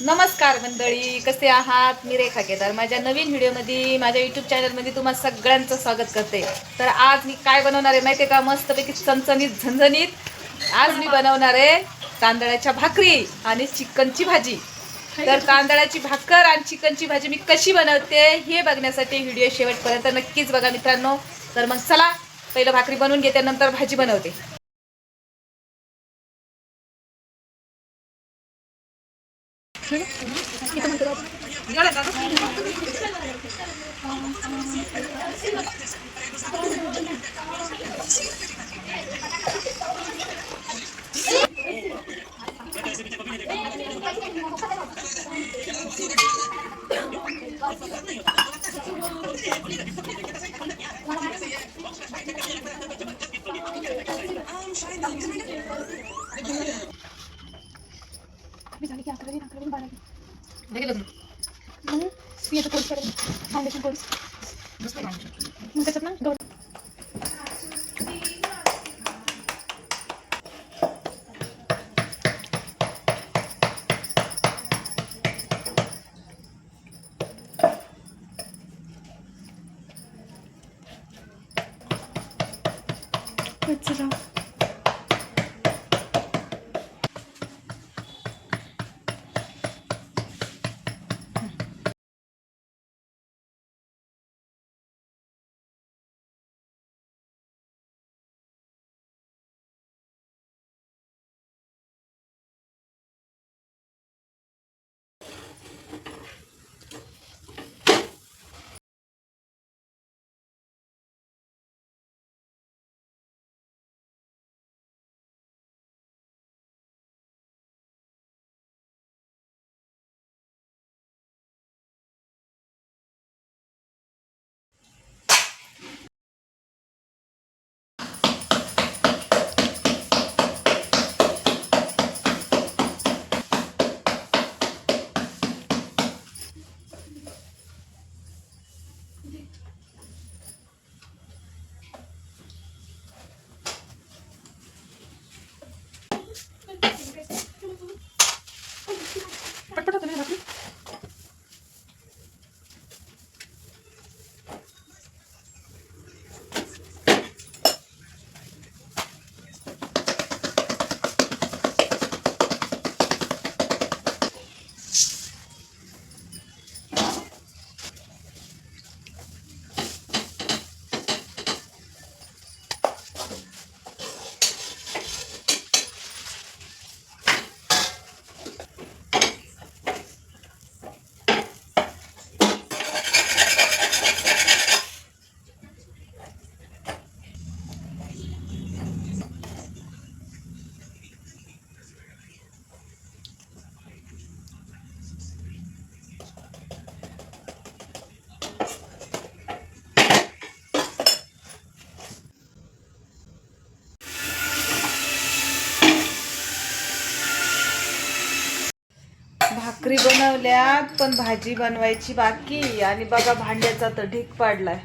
नमस्कार मंडळी, कसे आहात? मी रेखा केदार माझ्या नवीन व्हिडिओमध्ये माझ्या यूट्यूब चॅनलमध्ये तुम्हा सगळ्यांचं स्वागत करते. तर आज मी काय बनवणार आहे माहिती आहे का? मस्तपैकी चणचणीत झणझणीत आज मी बनवणार आहे तांदळाच्या भाकरी आणि चिकनची भाजी. तर तांदळाची भाकर आणि चिकनची भाजी मी कशी बनवते हे बघण्यासाठी व्हिडिओ शेवटपर्यंत नक्कीच बघा मित्रांनो. तर मग चला, पहिलं भाकरी बनवून घेते, नंतर भाजी बनवते. फाउंडेशन कोर्स त्याच्यात ना पटपट होतं ना भाकरी. भाकरी बनवल्यात पण भाजी बनवायची बाकी. आणि बघा भांड्याचा तर ढीग पाडलाय.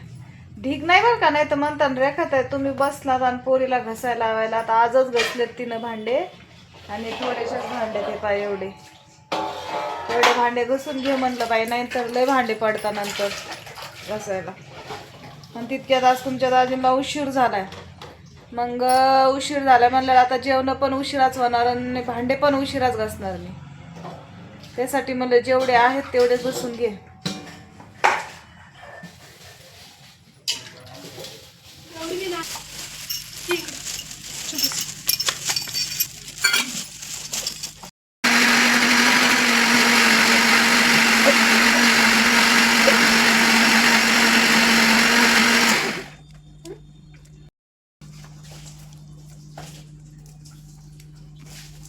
ढीग नाही बरं का, नाही तर म्हणतात रेखात आहे तुम्ही बसलात आणि पोरीला घसायला लावायला. आता आजच घसलेत तिनं भांडे आणि थोडेसेच भांडे ते पाय एवढे भांडे घसून घे म्हणलं बाई, नाही तर लय भांडे पडतात नंतर घसायला. आणि तितक्यात आज तुमच्या दाजींना उशीर झालाय. मग उशीर झाला म्हणलं आता जेवण पण उशिराच होणार आणि भांडे पण उशिराच घसणार मी. त्यासाठी मला जेवढे आहेत तेवढेच बसून घे.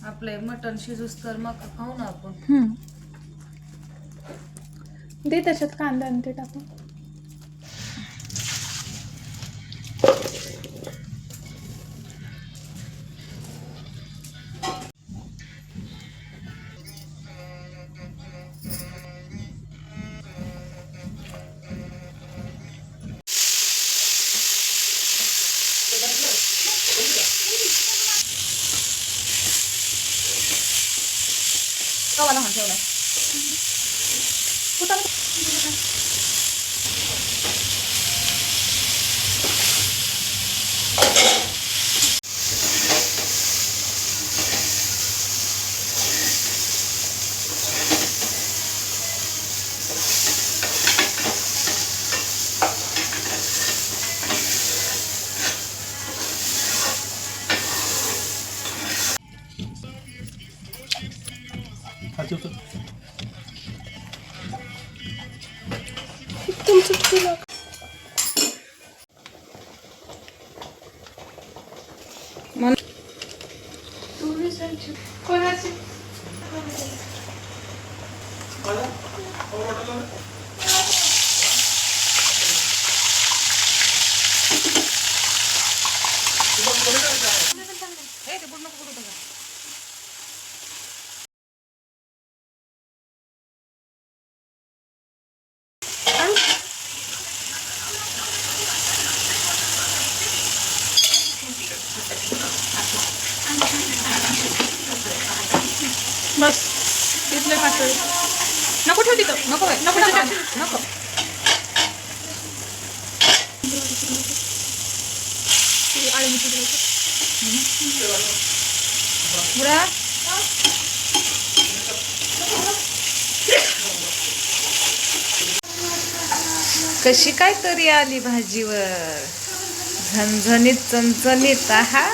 आपले मटण शिजूस तर मग खाऊ ना आपण. दे त्याच्यात कांदा आणि ते टाकून. कवा लहान ठेवलाय. कोणाची बस तिथले पातळ नको ठेव तिथं नको नको नको नको बुडा कशी काय तरी आली भाजीवर झणझणीत चणचणीत आहा.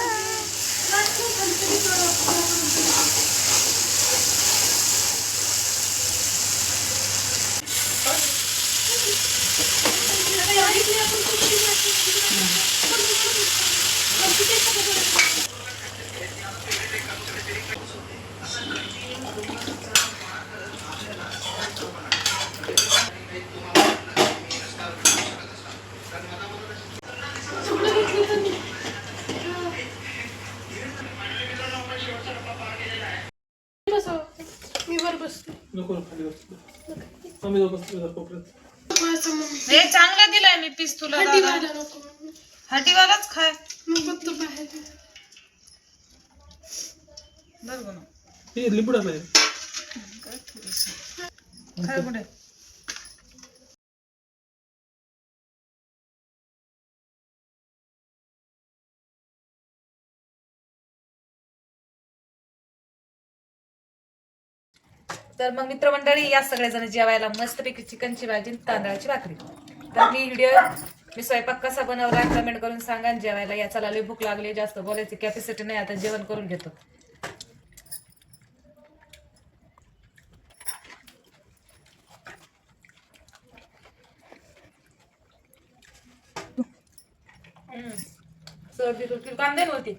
हे चांगला दिलाय मी पीस तुला हटीवालाच खाय बरोबर खाय कुठे तर मग मित्रमंडळी या सगळेजण जेवायला मस्तपैकी चिकनची भाजी तांदळाची भाकरी. तर मी स्वयंपाक कसा बनवला कमेंट करून सांगा. जेवायला याचा लई भूक लागली जास्त बोलायची कॅपॅसिटी नाही आता जेवण करून घेतो. सर्दी कांदे नव्हती